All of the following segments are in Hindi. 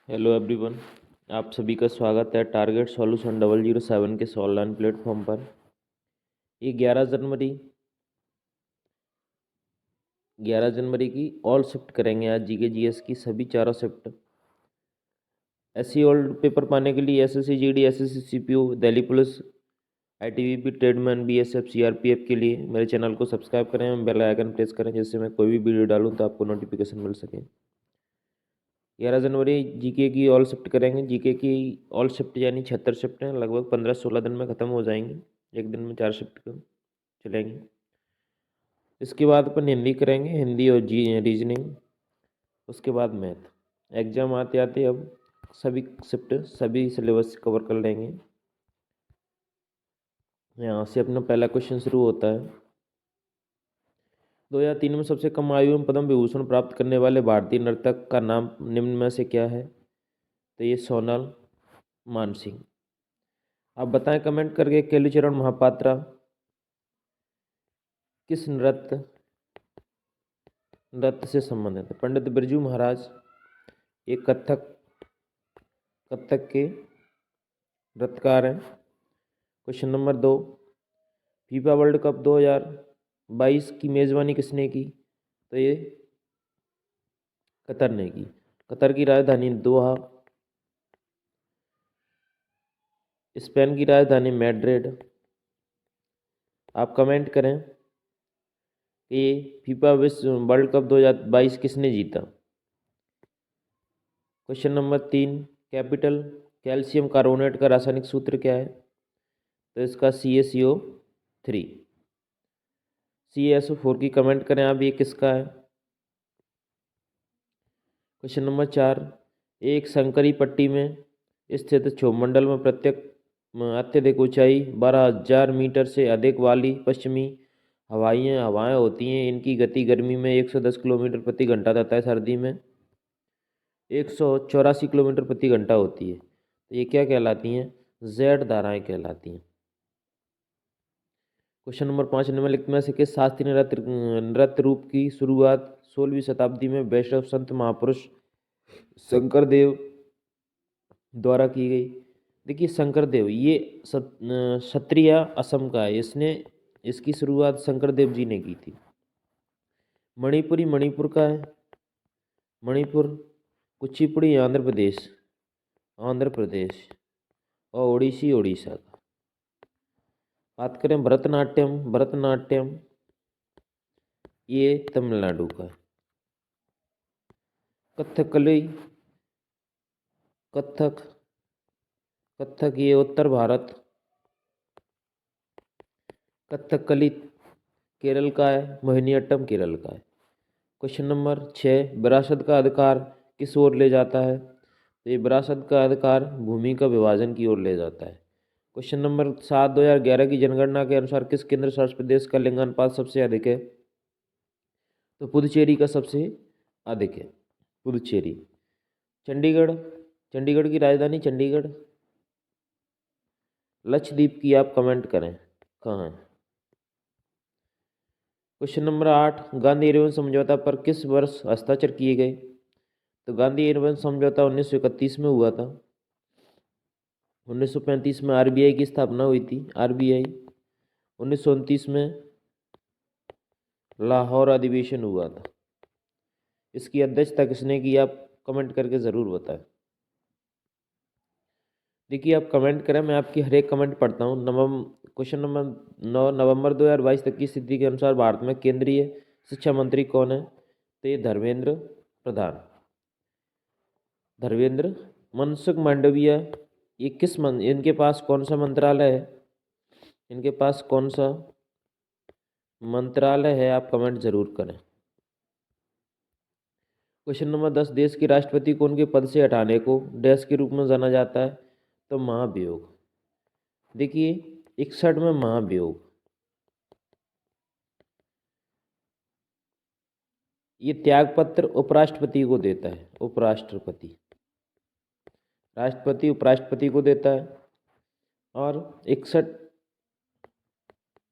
Hello everyone. आप सभी का स्वागत है टारगेट सॉल्यूशन 007 के ऑनलाइन प्लेटफॉर्म पर। ये 11 जनवरी की ऑल शिफ्ट करेंगे आज जीके जीएस की सभी चारों शिफ्ट। ऐसी ओल्ड पेपर पाने के लिए SSC GD, SSC CPO, Delhi police, ITBP, tradesman, BSF, CRPF के लिए मेरे चैनल को सब्सक्राइब करें, बेल आइकन प्रेस करें, जिससे मैं कोई भी वीडियो डालूँ तो आपको नोटिफिकेशन मिल सके। 11 जनवरी जीके की ऑल शिफ्ट करेंगे। जीके की ऑल शिफ्ट यानी 76 शिफ्ट हैं, लगभग 15-16 दिन में ख़त्म हो जाएंगी। एक दिन में 4 शिफ्ट चलेंगी। इसके बाद अपन हिंदी करेंगे, हिंदी और रीजनिंग। उसके बाद मैथ। एग्ज़ाम आते आते अब सभी शिफ्ट सभी सिलेबस कवर कर लेंगे। यहाँ से अपना पहला क्वेश्चन शुरू होता है। 2003 में सबसे कम आयु में पद्म विभूषण प्राप्त करने वाले भारतीय नर्तक का नाम निम्न में से क्या है? तो ये सोनल मानसिंह। आप बताएं कमेंट करके केलुचरण महापात्रा किस नृत्य से संबंधित है? पंडित बिरजू महाराज ये कथक के नृत्यकार हैं। Question number 2, FIFA world cup 2022 की मेज़बानी किसने की? तो ये कतर ने की। कतर की राजधानी दोहा, स्पेन की राजधानी मैड्रिड। आप कमेंट करें कि फीफा विश्व वर्ल्ड कप 2022 किसने जीता? Question number 3, capital calcium carbonate का रासायनिक सूत्र क्या है? तो इसका CaCO3। CaSO4 की कमेंट करें आप, ये किसका है? क्वेश्चन नंबर 4, एक संकरी पट्टी में स्थित क्षोभमंडल में अत्यधिक ऊंचाई 12,000 मीटर से अधिक वाली पश्चिमी हवाएं होती हैं। इनकी गति गर्मी में 110 किलोमीटर प्रति घंटा तथा सर्दी में 184 किलोमीटर प्रति घंटा होती है। तो ये क्या कहलाती हैं? जेड धाराएं कहलाती हैं। क्वेश्चन नंबर 5, निम्नलिखित में से किस शास्त्रीय नृत्य रूप की शुरुआत 16वीं शताब्दी में वैष्णव संत महापुरुष शंकरदेव द्वारा की गई? देखिए शंकरदेव ये क्षत्रिय असम का है। इसकी शुरुआत शंकरदेव जी ने की थी। मणिपुरी मणिपुर का है। मणिपुर। कुचिपुड़ी आंध्र प्रदेश और ओडिसी उड़ीसा का। बात करें भरतनाट्यम ये तमिलनाडु का है। कथकली कथक ये उत्तर भारत। कथकली केरल का है। मोहिनीअट्टम केरल का है। क्वेश्चन नंबर 6, विरासत का अधिकार किस ओर ले जाता है? तो ये विरासत का अधिकार भूमि का विभाजन की ओर ले जाता है। क्वेश्चन नंबर 7, 2011 की जनगणना के अनुसार किस केंद्र शासित प्रदेश का लिंगानुपात सबसे अधिक है? तो पुदुचेरी का सबसे अधिक है। पुदुचेरी। चंडीगढ़ की राजधानी चंडीगढ़। लक्षद्वीप की आप कमेंट करें कहाँ है? क्वेश्चन नंबर 8, गांधी इरविन समझौता पर किस वर्ष हस्ताक्षर किए गए? तो गांधी इरविन समझौता 1931 में हुआ था। 1935 में आरबीआई की स्थापना हुई थी। आरबीआई 1929 में लाहौर अधिवेशन हुआ था। इसकी अध्यक्षता किसने की? आप कमेंट करके ज़रूर बताएं। देखिए आप कमेंट करें, मैं आपकी हर एक कमेंट पढ़ता हूँ। क्वेश्चन नंबर 9, नवंबर 2022 तक की स्थिति के अनुसार भारत में केंद्रीय शिक्षा मंत्री कौन है? तो ये धर्मेंद्र प्रधान। धर्मेंद्र मनसुख मांडविया ये इनके पास कौन सा मंत्रालय है? इनके पास कौन सा मंत्रालय है? आप कमेंट जरूर करें। क्वेश्चन नंबर 10, देश के राष्ट्रपति को उनके पद से हटाने को डैश के रूप में जाना जाता है? तो महाभियोग। देखिए 61 में महाभियोग। ये त्यागपत्र उपराष्ट्रपति को देता है। उपराष्ट्रपति। राष्ट्रपति उपराष्ट्रपति को देता है। और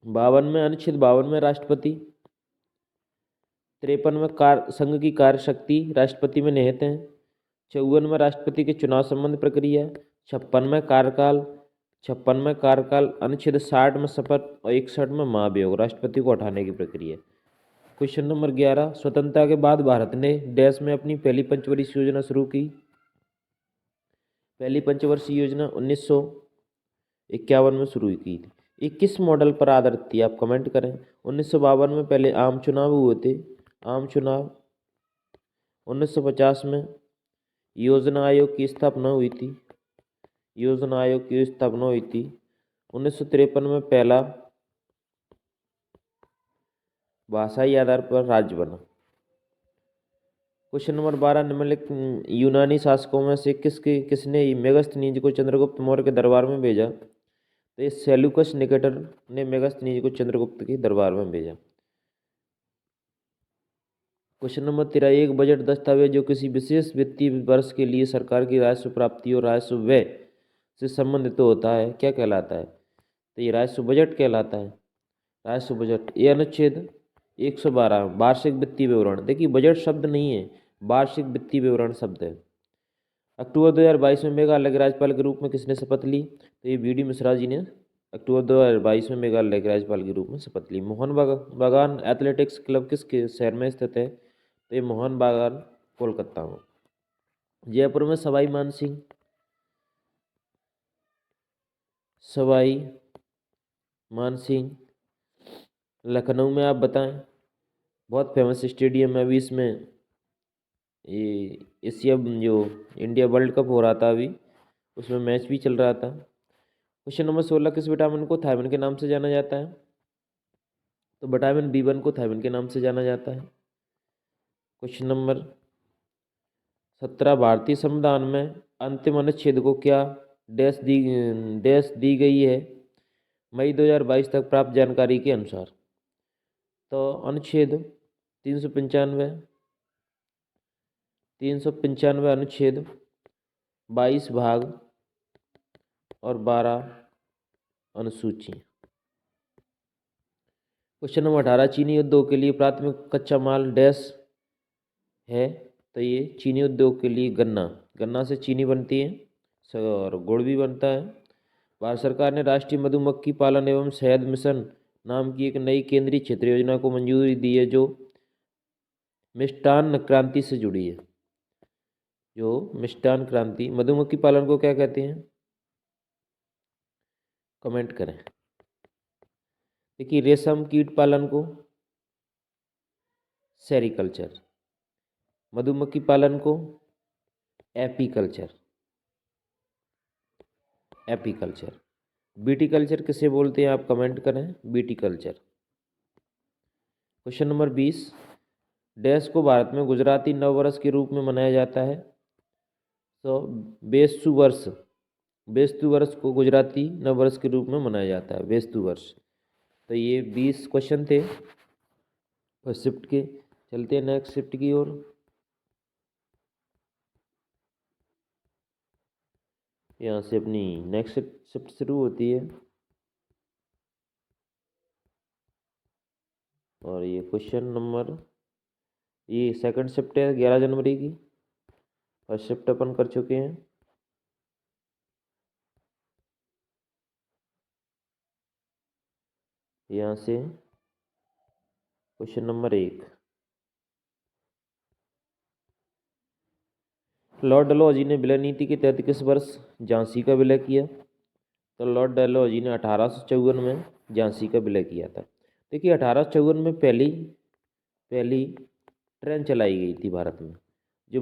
52 में अनुच्छेद 52 में राष्ट्रपति। 53 में संघ की कार्य शक्ति राष्ट्रपति में निहित है। 54 में राष्ट्रपति के चुनाव संबंध प्रक्रिया, 56 में कार्यकाल, अनुच्छेद 60 में शपथ और 61 में महाभियोग, राष्ट्रपति को हटाने की प्रक्रिया। क्वेश्चन नंबर 11, स्वतंत्रता के बाद भारत ने देश में अपनी पहली पंचवर्षीय योजना शुरू की। पहली पंचवर्षीय योजना 1951 में शुरू की थी। ये किस मॉडल पर आधारित थी, आप कमेंट करें। 1952 में पहले आम चुनाव हुए थे, आम चुनाव। 1950 में योजना आयोग की स्थापना हुई थी, योजना आयोग की स्थापना हुई थी। 1953 में पहला भाषाई आधार पर राज्य बना। क्वेश्चन नंबर 12, निम्नलिखित यूनानी शासकों में से किसने मेगास्थनीज को चंद्रगुप्त मौर्य के दरबार में भेजा। तो ये सेल्यूकस निकेटर ने मेगास्थनीज को चंद्रगुप्त के दरबार में भेजा। क्वेश्चन नंबर 13, एक बजट दस्तावेज जो किसी विशेष वित्तीय वर्ष के लिए सरकार की राजस्व प्राप्ति और राजस्व व्यय से संबंधित होता है, क्या कहलाता है। तो ये राजस्व बजट कहलाता है, राजस्व बजट। ये अनुच्छेद 112 वार्षिक वित्तीय विवरण। देखिए बजट शब्द नहीं है, वार्षिक वित्तीय विवरण शब्द है। अक्टूबर 2022 में मेघालय के राज्यपाल के रूप में किसने शपथ ली। तो ये बी डी मिश्रा जी ने अक्टूबर 2022 में मेघालय के राज्यपाल के रूप में शपथ ली। मोहन बागान एथलेटिक्स क्लब किस शहर में स्थित है। तो ये मोहन बागान कोलकाता में। जयपुर में सवाई मानसिंह। लखनऊ में आप बताएं, बहुत फेमस स्टेडियम है। अभी इसमें ये एशिया जो इंडिया वर्ल्ड कप हो रहा था, अभी उसमें मैच भी चल रहा था। क्वेश्चन नंबर 16, किस विटामिन को थायमिन के नाम से जाना जाता है। तो विटामिन B1 को थायमिन के नाम से जाना जाता है। क्वेश्चन नंबर 17, भारतीय संविधान में अंतिम अनुच्छेद को क्या डैश दी गई है मई 2022 तक प्राप्त जानकारी के अनुसार। तो अनुच्छेद 395 अनुच्छेद 22 भाग और 12 अनुसूची। क्वेश्चन नंबर 18, चीनी उद्योग के लिए प्राथमिक कच्चा माल डैश है। तो ये चीनी उद्योग के लिए गन्ना से चीनी बनती है और गुड़ भी बनता है। भारत सरकार ने राष्ट्रीय मधुमक्खी पालन एवं शहद मिशन नाम की एक नई केंद्रीय क्षेत्र योजना को मंजूरी दी है, जो मिष्टान्न क्रांति से जुड़ी है। जो मिष्टान्न क्रांति, मधुमक्खी पालन को क्या कहते हैं, कमेंट करें। देखिए रेशम कीट पालन को सेरिकल्चर, मधुमक्खी पालन को एपीकल्चर। बीटीकल्चर किसे बोलते हैं, आप कमेंट करें, बीटीकल्चर। क्वेश्चन नंबर 20, डैश को भारत में गुजराती नववर्ष के रूप में मनाया जाता है। तो बेस्तु वर्ष को गुजराती नववर्ष के रूप में मनाया जाता है, बेस्तु वर्ष। तो ये 20 क्वेश्चन थे फर्स्ट शिफ्ट के। चलते हैं नेक्स्ट शिफ्ट की ओर। यहाँ से अपनी नेक्स्ट शिफ्ट शुरू होती है और ये क्वेश्चन नंबर, ये सेकंड शिफ्ट है 11 जनवरी की। फर्स्ट शिफ्ट अपन कर चुके हैं। यहाँ से क्वेश्चन नंबर 1, लॉर्ड डलहौजी ने विलय नीति के तहत किस वर्ष झांसी का विलय किया। तो लॉर्ड डलहौजी ने 1854 में झांसी का विलय किया था। देखिए 1854 में पहली ट्रेन चलाई गई थी भारत में, जो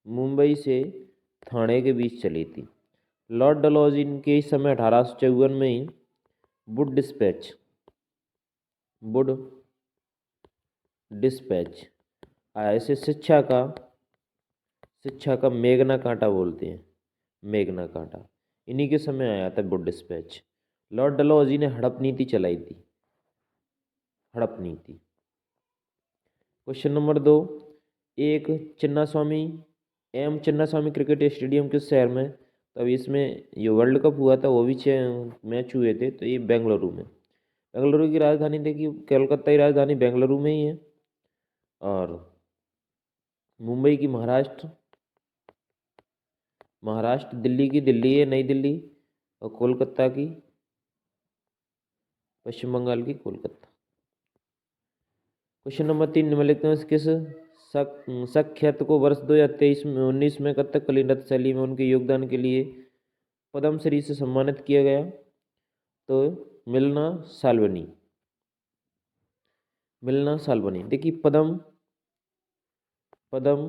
मुंबई से ठाणे के बीच चली थी। लॉर्ड डलहौजी के इस समय 1854 में ही वुड डिस्पैच आया। इसे शिक्षा का मेघना कांटा बोलते हैं, मेघना कांटा। इन्हीं के समय आया था वुड डिस्पैच। लॉर्ड डलहौजी ने हड़प नीति चलाई थी, हड़प नीति। क्वेश्चन नंबर 2, एक चिन्नास्वामी क्रिकेट स्टेडियम किस शहर में। तब इसमें जो वर्ल्ड कप हुआ था वो भी 6 मैच हुए थे। तो ये बेंगलुरु में। बेंगलुरु की राजधानी देखिए, कोलकाता की राजधानी बेंगलुरु में ही है। और मुंबई की महाराष्ट्र, महाराष्ट्र, दिल्ली की दिल्ली है नई दिल्ली, और कोलकाता की पश्चिम बंगाल की कोलकाता। क्वेश्चन नंबर 3, निम्नलिखित में से किस सख्यात को वर्ष 2023 में 19 में कथकली नृत्य शैली में उनके योगदान के लिए पद्मश्री से सम्मानित किया गया? तो मिलना साल्वनी, मिलना साल्वनी। देखिए पद्म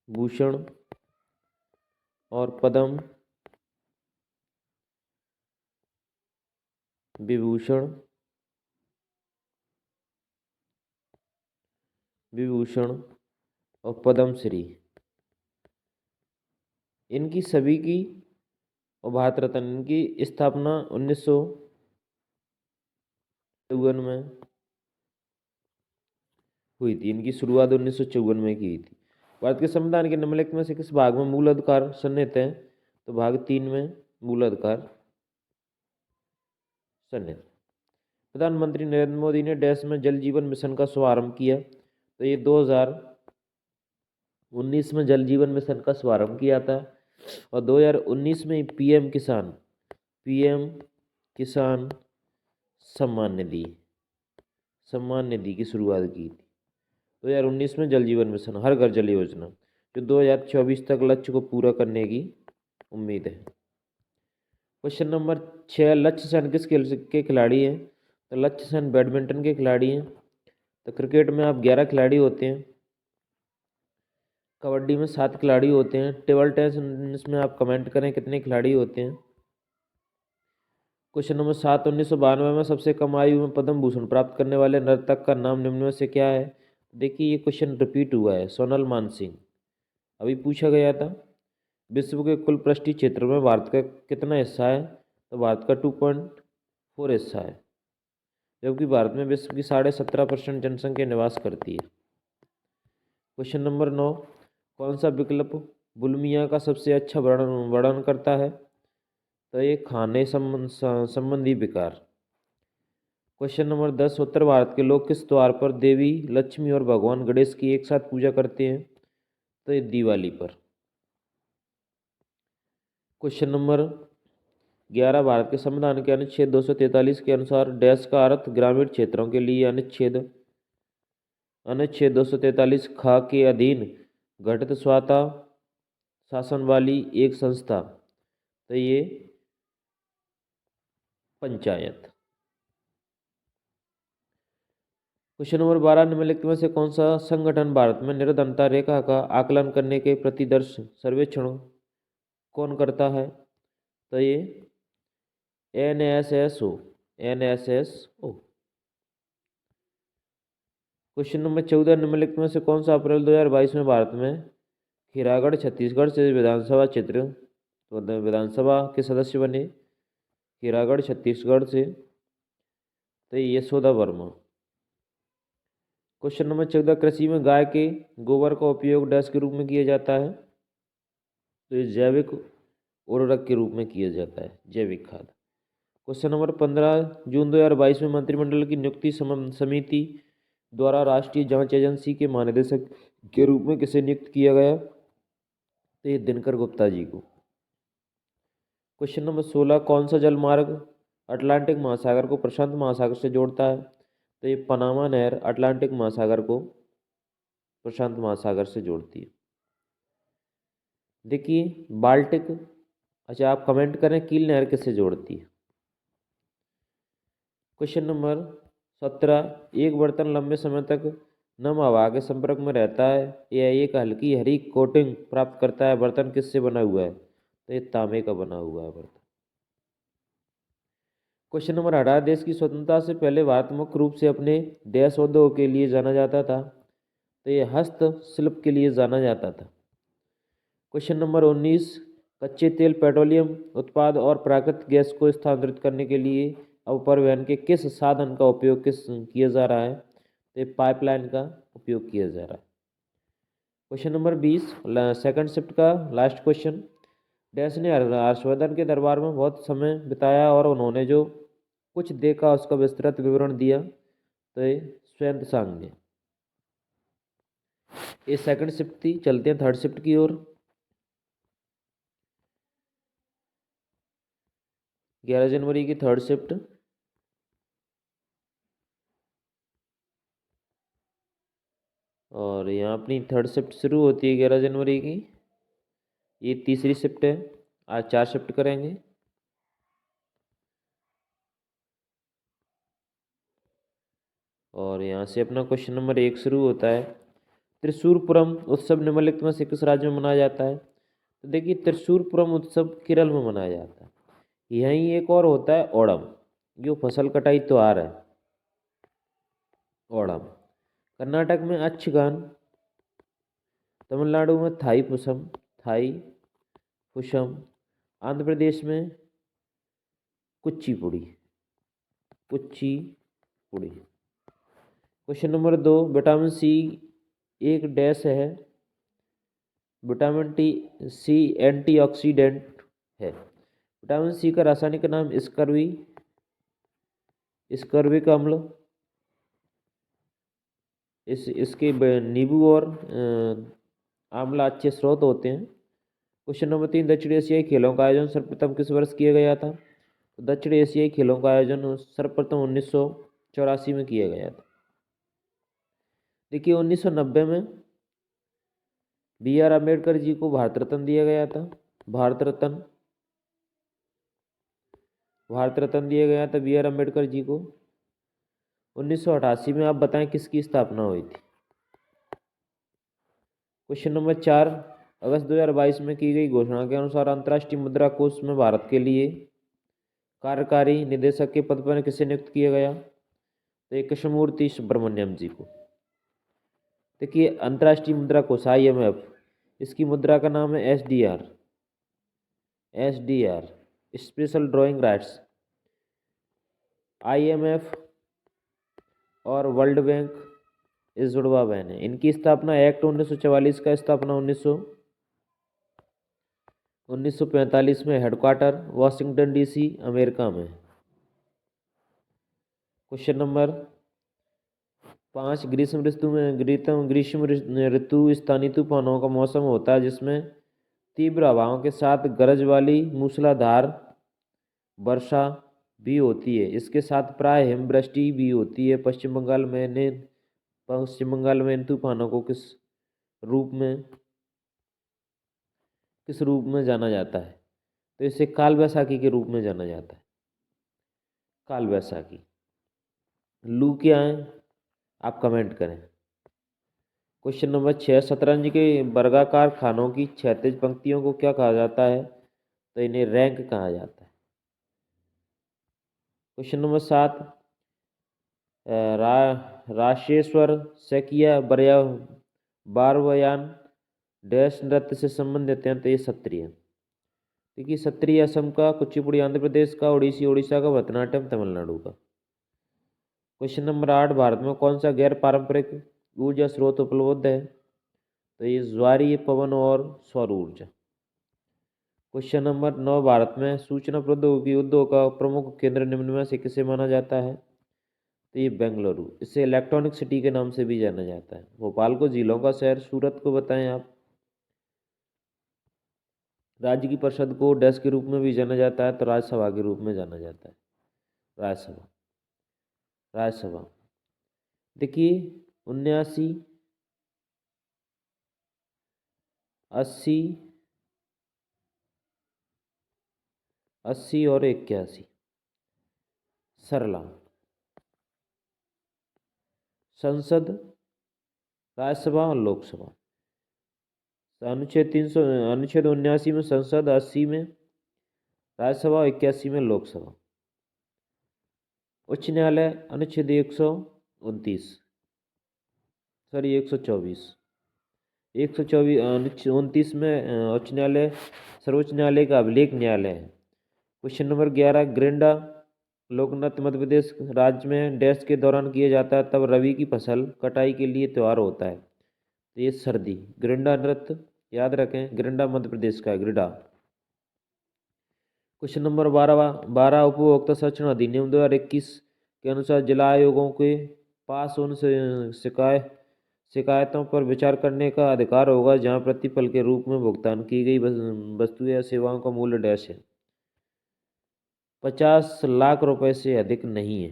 भूषण और पद्म विभूषण, और पद्मश्री, इनकी सभी की और भारत रत्न, इनकी स्थापना 1954 में हुई थी। इनकी शुरुआत 1954 में की थी। भारत के संविधान के निम्नलिखित में से किस भाग में मूल अधिकार सन्निहित हैं? तो भाग 3 में मूल अधिकार सन्निहित। प्रधानमंत्री नरेंद्र मोदी ने देश में जल जीवन मिशन का शुभारंभ किया? तो ये 2019 में जल जीवन मिशन का शुभारंभ किया था, और 2019 में पीएम किसान सम्मान निधि की शुरुआत की थी। 2019 में जल जीवन मिशन, हर घर जल योजना, जो 2024 तक लक्ष्य को पूरा करने की उम्मीद है। क्वेश्चन नंबर 6, लक्ष्य सेन किस खेल के खिलाड़ी हैं? तो लक्ष्य सेन बैडमिंटन के खिलाड़ी हैं। तो क्रिकेट में आप 11 खिलाड़ी होते हैं, कबड्डी में 7 खिलाड़ी होते हैं, टेबल टेनिस में आप कमेंट करें कितने खिलाड़ी होते हैं। क्वेश्चन नंबर 7, 1992 में सबसे कम आयु में पद्म भूषण प्राप्त करने वाले नर्तक का नाम निम्न में से क्या है? देखिए ये क्वेश्चन रिपीट हुआ है, सोनल मानसिंह, अभी पूछा गया था। विश्व के कुल पृष्ठीय क्षेत्र में भारत का कितना हिस्सा है? तो भारत का 2.4 हिस्सा है, जबकि भारत में विश्व की 17.5% जनसंख्या निवास करती है। क्वेश्चन नंबर 9, कौन सा विकल्प बुलिमिया का सबसे अच्छा वर्णन करता है? तो ये खाने संबंधी विकार। क्वेश्चन नंबर 10, उत्तर भारत के लोग किस त्योहार पर देवी लक्ष्मी और भगवान गणेश की एक साथ पूजा करते हैं? तो ये दिवाली पर। क्वेश्चन नंबर 11, भारत के संविधान के अनुच्छेद 243 के अनुसार डैश का अर्थ ग्रामीण क्षेत्रों के लिए अनुच्छेद 243 खा के अधीन गठित स्वतः शासन वाली एक संस्था, तो ये पंचायत। क्वेश्चन नंबर 12, निम्नलिखित में से कौन सा संगठन भारत में निर्धनता रेखा का आकलन करने के प्रतिदर्श सर्वेक्षण कौन करता है? तो ये NSSO। क्वेश्चन नंबर 14, निम्नलिखित में से कौन सा अप्रैल 2022 में भारत में खीरागढ़ छत्तीसगढ़ से विधानसभा क्षेत्र, तो विधानसभा के सदस्य बने खीरागढ़ छत्तीसगढ़ से? तो ये यशोदा वर्मा। क्वेश्चन नंबर 14, कृषि में गाय के गोबर का उपयोग डैश के रूप में किया जाता है? तो ये जैविक उर्वरक के रूप में किया जाता है, जैविक खाद। क्वेश्चन नंबर 15, जून 2022 में मंत्रिमंडल की नियुक्ति समिति द्वारा राष्ट्रीय जांच एजेंसी के महानिदेशक के रूप में किसे नियुक्त किया गया? तो ये दिनकर गुप्ता जी को। क्वेश्चन नंबर 16, कौन सा जल मार्ग अटलांटिक महासागर को प्रशांत महासागर से जोड़ता है? तो ये पनामा नहर अटलांटिक महासागर को प्रशांत महासागर से जोड़ती है। देखिए बाल्टिक, अच्छा आप कमेंट करें कील नहर किससे जोड़ती है? क्वेश्चन नंबर 17, एक बर्तन लंबे समय तक नम हवा के संपर्क में रहता है या एक हल्की हरी कोटिंग प्राप्त करता है, बर्तन किससे बना हुआ है? तो ये तांबे का बना हुआ है बर्तन। क्वेश्चन नंबर 18, देश की स्वतंत्रता से पहले भारत मुख्य रूप से अपने देश उद्योग के लिए जाना जाता था? तो ये हस्तशिल्प के लिए जाना जाता था। क्वेश्चन नंबर 19, कच्चे तेल, पेट्रोलियम उत्पाद और प्राकृतिक गैस को स्थानांतरित करने के लिए अब परिवहन के किस साधन का उपयोग किया जा रहा है? तो ये पाइपलाइन का उपयोग किया जा रहा है। क्वेश्चन नंबर 20, सेकंड शिफ्ट का लास्ट क्वेश्चन, डैश ने हर्षवर्धन के दरबार में बहुत समय बिताया और उन्होंने जो कुछ देखा उसका विस्तृत विवरण दिया? तो ये श्वेत सांग ने। ये सेकंड शिफ्ट थी। चलते हैं थर्ड शिफ्ट की ओर। 11 जनवरी की थर्ड शिफ्ट। और यहाँ अपनी थर्ड शिफ्ट शुरू होती है 11 जनवरी की। ये तीसरी शिफ्ट है। आज 4 शिफ्ट करेंगे। और यहाँ से अपना क्वेश्चन नंबर 1 शुरू होता है। त्रिशूरपुरम उत्सव निम्नलिखित में से किस राज्य में मनाया जाता है? तो देखिए, त्रिशूरपुरम उत्सव केरल में मनाया जाता है। यहीं एक और होता है ओणम, जो फसल कटाई त्योहार है। ओणम। कर्नाटक में अच्छगान। तमिलनाडु में थाई पुषम। आंध्र प्रदेश में Kuchipudi. Question number 2, vitamin C एक डैश है। विटामिन सी एंटीऑक्सीडेंट है। विटामिन सी का रासायनिक नाम स्कर्विक अम्ल। इसके नींबू और आंवला अच्छे स्रोत होते हैं। क्वेश्चन नंबर 3, दक्षिण एशियाई खेलों का आयोजन सर्वप्रथम किस वर्ष किया गया था? तो दक्षिण एशियाई खेलों का आयोजन सर्वप्रथम 1984 में किया गया था। देखिए, 1990 में B.R. अम्बेडकर जी को भारत रत्न दिया गया था। भारत रत्न दिया गया था B.R. अम्बेडकर जी को। 1988 में आप बताएं किसकी स्थापना हुई थी? क्वेश्चन नंबर 4, अगस्त 2022 में की गई घोषणा के अनुसार अंतर्राष्ट्रीय मुद्रा कोष में भारत के लिए कार्यकारी निदेशक के पद पर किसे नियुक्त किया गया? तो ये कृष्णमूर्ति सुब्रमण्यम जी को। देखिए, अंतर्राष्ट्रीय मुद्रा कोष IMF, इसकी मुद्रा का नाम है SDR, special drawing rights. IMF और वर्ल्ड बैंक इस जुड़वा बहन है। इनकी स्थापना एक्ट 1944 का स्थापना 1945 में। हेडक्वार्टर वॉशिंगटन DC, अमेरिका में। क्वेश्चन नंबर 5, ग्रीष्म ऋतु स्थानीय तूफानों का मौसम होता है जिसमें तीव्र हवाओं के साथ गरज वाली मूसलाधार वर्षा भी होती है। इसके साथ प्राय हिमवृष्टि भी होती है। पश्चिम बंगाल में इन तूफानों को किस रूप में जाना जाता है? तो इसे काल वैसाखी के रूप में जाना जाता है। काल वैसाखी। लू क्या है? आप कमेंट करें। क्वेश्चन नंबर 6, शतरंज के वर्गाकार खानों की क्षैतिज पंक्तियों को क्या कहा जाता है? तो इन्हें रैंक कहा जाता है। क्वेश्चन नंबर 7, राशेश्वर शकिया बारवयान डैश नृत्य से संबंधित हैं? तो ये सत्रिय। देखिए, सत्रिय असम का, कुचिपुड़ी आंध्र प्रदेश का, ओडिसी उड़ीसा का, भरतनाट्यम तमिलनाडु का। क्वेश्चन नंबर 8, भारत में कौन सा गैर पारंपरिक ऊर्जा स्रोत उपलब्ध है? तो ये ज्वारीय पवन और सौर ऊर्जा। क्वेश्चन नंबर 9, भारत में सूचना प्रौद्योगिकी उद्योग का प्रमुख केंद्र निम्न में से किसे माना जाता है? तो ये बेंगलुरु। इसे इलेक्ट्रॉनिक सिटी के नाम से भी जाना जाता है। भोपाल को झीलों का शहर, सूरत को बताएं आप। राज्य की परिषद को डैश के रूप में भी जाना जाता है, तो राज्यसभा के रूप में जाना जाता है। राज्यसभा। देखिए, 79, 80 और 81। सरला। संसद, राज्यसभा और लोकसभा। अनुच्छेद 79 में संसद, 80 में राज्यसभा और 81 में लोकसभा। उच्च न्यायालय, अनुच्छेद 129, सॉरी 124। 129 में उच्च न्यायालय सर्वोच्च न्यायालय का अभिलेख न्यायालय है। क्वेश्चन नंबर 11, गरिंडा लोक नृत्य मध्य प्रदेश राज्य में डैश के दौरान किया जाता है, तब रबी की फसल कटाई के लिए त्यौहार होता है। तो ये सर्दी। गरिंडा नृत्य याद रखें, गरिंडा मध्य प्रदेश का है, गिरिडा। क्वेश्चन नंबर 12, उपभोक्ता संरक्षण अधिनियम 2021 के अनुसार जिला आयोगों के पास उन शिकायतों पर विचार करने का अधिकार होगा जहां प्रतिफल के रूप में भुगतान की गई वस्तु या सेवाओं का मूल्य डैश है, 50 लाख रुपए से अधिक नहीं है।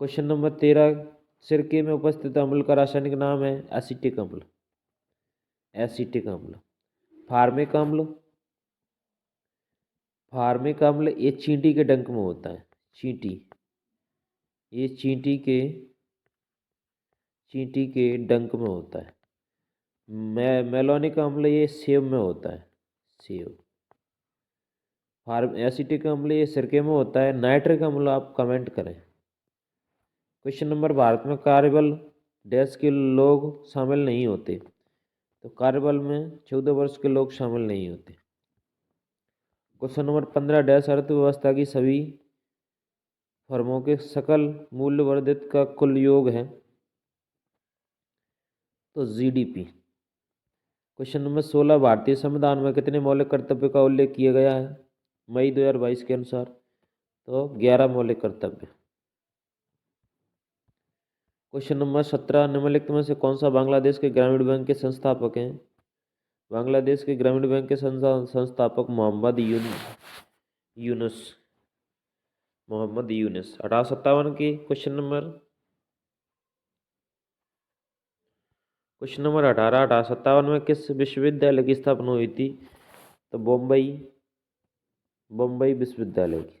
क्वेश्चन नंबर 13, सिरके में उपस्थित अम्ल का रासायनिक नाम है एसिटिक अम्ल। एसिटिक अम्ल। फार्मिक अम्ल। फार्मिक अम्ल ये चींटी के डंक में होता है। चींटी, ये चींटी के डंक में होता है। मेलोनिक अम्ल ये सेब में होता है। सेब। एसिटिक अम्ल ये सिरके में होता है। नाइट्रिक अम्ल आप कमेंट करें। क्वेश्चन नंबर, भारत में कार्यबल डैश के लोग शामिल नहीं होते, तो कार्यबल में 14 वर्ष के लोग शामिल नहीं होते। क्वेश्चन नंबर 15, डैश अर्थव्यवस्था की सभी फर्मों के सकल मूल्य वर्धित का कुल योग है, तो जीडीपी। क्वेश्चन नंबर 16, भारतीय संविधान में कितने मौलिक कर्तव्य का उल्लेख किया गया है मई 2022 के अनुसार, तो 11 मौलिक कर्तव्य। क्वेश्चन नंबर 17, निम्नलिखित में से कौन सा बांग्लादेश के ग्रामीण बैंक के संस्थापक हैं? बांग्लादेश के ग्रामीण बैंक के संस्थापक मोहम्मद यूनुस। मोहम्मद यूनुस। 1857 की क्वेश्चन नंबर 18, 1857 में किस विश्वविद्यालय की स्थापना हुई थी, तो बम्बई विश्वविद्यालय की।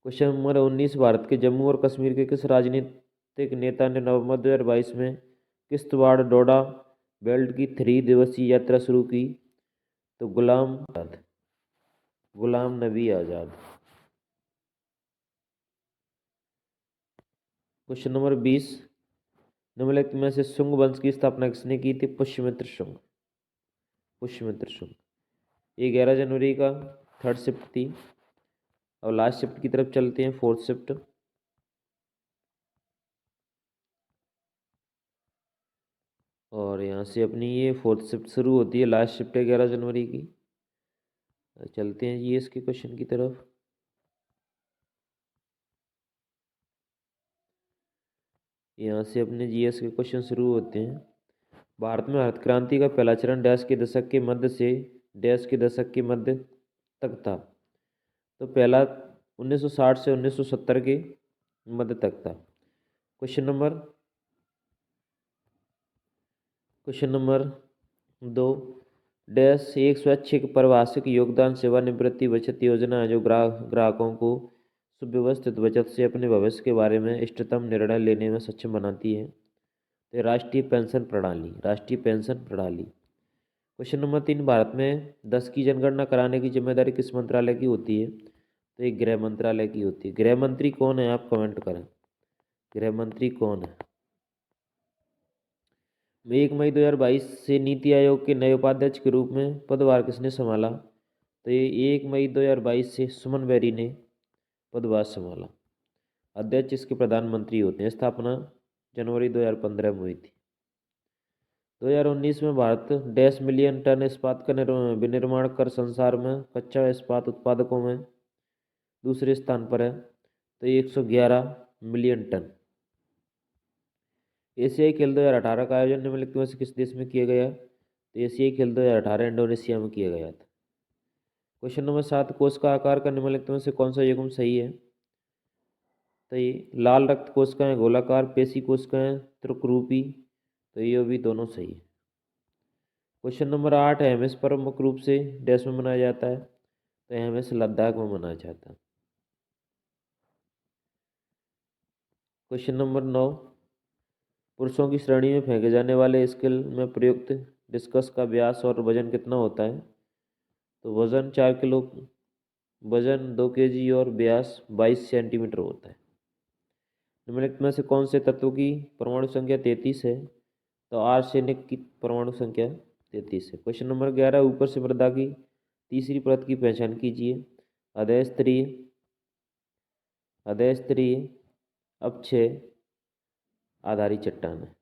क्वेश्चन नंबर 19, भारत के जम्मू और कश्मीर के किस राजनीतिक नेता ने नवंबर 2022 में किश्तवाड़ डोडा बेल्ट की 3 दिवसीय यात्रा शुरू की, तो गुलाम नबी आज़ाद। क्वेश्चन नंबर 20, निम्नलिखित में से शुंग वंश की स्थापना किसने की थी? पुष्यमित्र शुंग। पुष्यमित्र शुंग। ये 11 जनवरी का 3rd शिफ्ट थी। अब लास्ट शिफ्ट की तरफ चलते हैं, 4th शिफ्ट। और यहाँ से अपनी ये 4th शिफ्ट शुरू होती है, लास्ट शिफ्ट है 11 जनवरी की। चलते हैं जीएस के क्वेश्चन की तरफ। यहाँ से अपने जीएस के क्वेश्चन शुरू होते हैं। भारत में हरित क्रांति का पहला चरण डैश के दशक के मध्य से डैश के दशक के मध्य तक था, तो पहला 1960 से 1970 के मध्य तक था। क्वेश्चन नंबर 2, डैश एक स्वैच्छिक प्रवासिक योगदान सेवानिवृत्ति बचत योजना है जो ग्राहकों को सुव्यवस्थित बचत से अपने भविष्य के बारे में इष्टतम निर्णय लेने में सक्षम बनाती है, तो राष्ट्रीय पेंशन प्रणाली। राष्ट्रीय पेंशन प्रणाली। क्वेश्चन नंबर 3, भारत में 10 की जनगणना कराने की जिम्मेदारी किस मंत्रालय की होती है, तो ये गृह मंत्रालय की होती है। गृह मंत्री कौन है, आप कमेंट करें, गृह मंत्री कौन है। 1 मई 2022 से नीति आयोग के नए उपाध्यक्ष के रूप में पदभार किसने संभाला, तो ये 1 मई 2022 से सुमन बेरी ने पदभार संभाला। अध्यक्ष इसके प्रधानमंत्री होते हैं। स्थापना जनवरी 2015 में हुई थी। 2019 में भारत डैश मिलियन टन इस्पात का विनिर्माण कर संसार में कच्चा इस्पात उत्पादकों में दूसरे स्थान पर है, तो 111 मिलियन टन। एशियाई खेल 2018 का आयोजन निम्नलिखित में से किस देश में किया गया, तो एशियाई खेल 2018 इंडोनेशिया में किया गया था। क्वेश्चन नंबर 7, कोष का आकार का निम्नलिखित में से कौन सा युग्म सही है, तो ये लाल रक्त कोशिकाएं गोलाकार, पेशी कोशिकाएं त्रिकोणरूपी, तो ये भी दोनों सही है। क्वेश्चन नंबर 8, हेमिस प्रमुख रूप से डैश में मनाया जाता है, तो हेमिस लद्दाख में मनाया जाता है। क्वेश्चन नंबर 9, पुरुषों की श्रेणी में फेंके जाने वाले स्केल में प्रयुक्त डिस्कस का व्यास और वजन कितना होता है, तो वजन 4 किलो, वजन 2 kg और व्यास 22 सेंटीमीटर होता है। निम्नलिखित में से कौन से तत्व की परमाणु संख्या 33 है, तो आर्सेनिक की परमाणु संख्या 33 है। क्वेश्चन नंबर 11, ऊपर से मृदा की तीसरी परत की पहचान कीजिए। अधस्तरीय, अपक्षय, आधारी चट्टान है।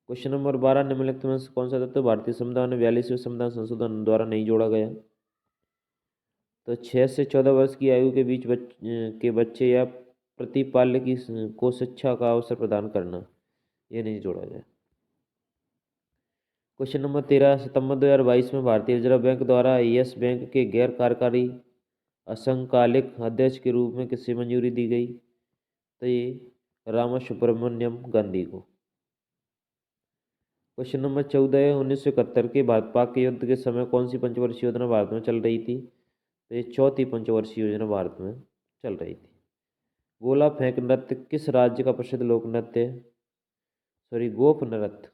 क्वेश्चन नंबर 12, निम्नलिखित में से कौन सा तत्व भारतीय संविधान में 42वें संविधान संशोधन द्वारा नहीं जोड़ा गया, तो 6 से 14 वर्ष की आयु के बीच के बच्चे या प्रतिपाल्य की को शिक्षा का अवसर प्रदान करना, ये नहीं जोड़ा जाए। क्वेश्चन नंबर 13, सितंबर 2022 में भारतीय रिजर्व बैंक द्वारा येस बैंक के गैर कार्यकारी असंकालिक अध्यक्ष के रूप में किसे मंजूरी दी गई? तो ये रामासुब्रमण्यम गांधी को। क्वेश्चन नंबर 14, 1971 के भारत पाक के युद्ध के समय कौन सी पंचवर्षीय योजना भारत में चल रही थी? तो ये चौथी पंचवर्षीय योजना भारत में चल रही थी। गोला फेंक नृत्य किस राज्य का प्रसिद्ध लोक नृत्य है? गोप नृत्य।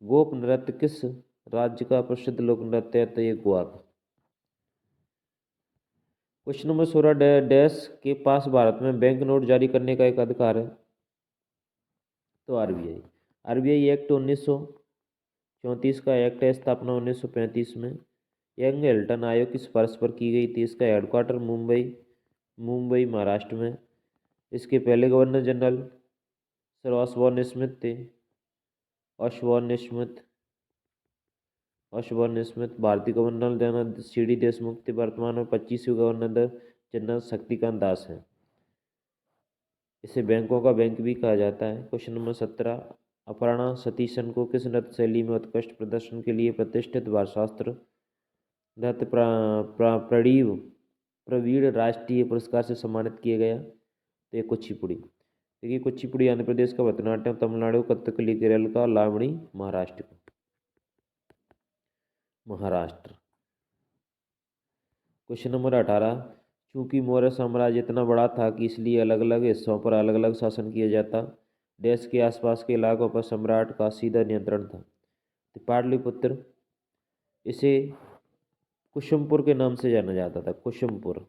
गोप नृत्य किस राज्य का प्रसिद्ध लोक नृत्य है? तो ये गोवा का। क्वेश्चन नंबर 16, डैश के पास भारत में बैंक नोट जारी करने का एक अधिकार है? तो आरबीआई। आरबीआई एक्ट 1934 का एक्ट है, स्थापना 1935 में। यंग एल्टन आयोग की सिफारिश पर की गई थी। इसका हेडक्वार्टर मुंबई महाराष्ट्र में। इसके पहले governor general sir Osborne Smith थे। Osborne Smith. भारतीय गवर्नर जनरल सी.डी. देशमुख थे। वर्तमान में 25वें गवर्नर जनरल शक्तिकांत दास हैं। इसे बैंकों का बैंक भी कहा जाता है। क्वेश्चन नंबर 17, अपर्णा सतीशन को किस नृत्य शैली में उत्कृष्ट प्रदर्शन के लिए प्रतिष्ठित भारतशास्त्र नृत्य प्रवीण राष्ट्रीय पुरस्कार से सम्मानित किया गया? तो ये कुचिपुड़ी। देखिए, कुचिपुड़ी आंध्र प्रदेश का, भरतनाट्यम तमिलनाडु, कथकली केरल का, लावणी महाराष्ट्र का। क्वेश्चन नंबर 18, चूंकि मौर्य साम्राज्य इतना बड़ा था कि इसलिए अलग अलग हिस्सों पर अलग अलग शासन किया जाता, देश के आसपास के इलाकों पर सम्राट का सीधा नियंत्रण था। तो पाटलिपुत्र, इसे कुसुमपुर के नाम से जाना जाता था। कुसुमपुर।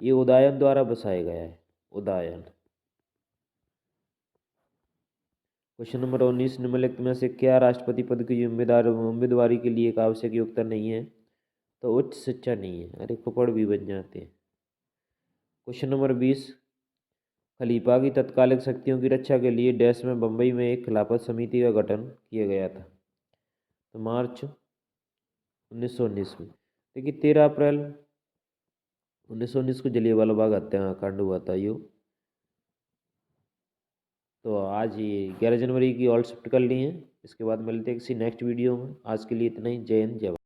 ये उदयन द्वारा बसाया गया है। उदयन। क्वेश्चन नंबर 19, निम्नलिखित में से क्या राष्ट्रपति पद की उम्मीदवारी के लिए एक आवश्यक योग्यता नहीं है? तो उच्च शिक्षा नहीं है। अरे कुपड़ भी बन जाते हैं। क्वेश्चन नंबर 20, खलीफा की तत्कालिक शक्तियों की रक्षा के लिए डैश में बम्बई में एक खिलाफत समिति का गठन किया गया था? तो मार्च 1919 में। देखिए, 13 अप्रैल 1919 को जलियांवाला बाग हत्याकांड हुआ था यो। तो आज ये 11 जनवरी की ऑल शिफ्ट कर ली है। इसके बाद मिलते हैं किसी नेक्स्ट वीडियो में। आज के लिए इतना ही। जय हिंद, जय भारत।